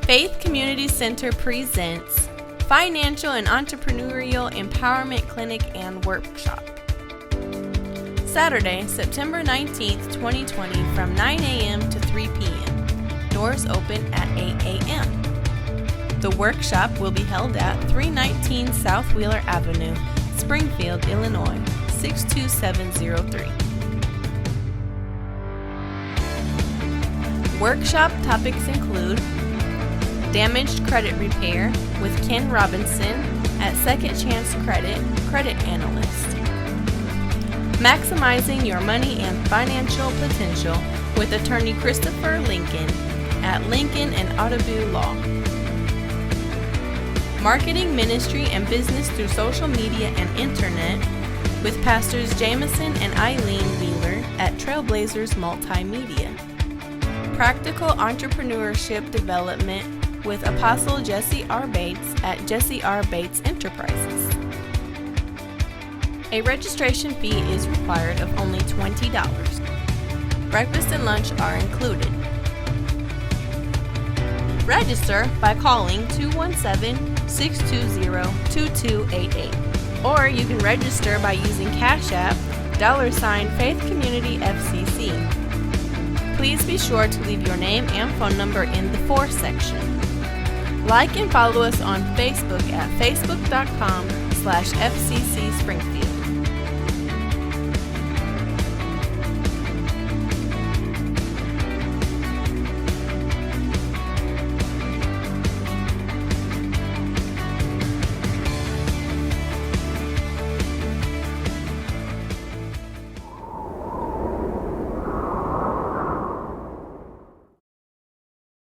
Faith Community Center presents Financial and Entrepreneurial Empowerment Clinic and Workshop. Saturday, September 19th, 2020 from 9 a.m. to 3 p.m. Doors open at 8 a.m. The workshop will be held at 319 South Wheeler Avenue, Springfield, Illinois, 62703. Workshop topics include Damaged Credit Repair with Ken Robinson at Second Chance Credit Analyst. Maximizing Your Money and Financial Potential with Attorney Christopher Lincoln at Lincoln and Audubon Law. Marketing Ministry and Business through Social Media and Internet with Pastors Jameson and Eileen Wheeler at Trailblazers Multimedia. Practical Entrepreneurship Development with Apostle Jesse R. Bates at Jesse R. Bates Enterprises. A registration fee is required of only $20. Breakfast and lunch are included. Register by calling 217-620-2288, or you can register by using Cash App $Faith Community FCC. Please be sure to leave your name and phone number in the For section. Like and follow us on Facebook at facebook.com/FCC Springfield.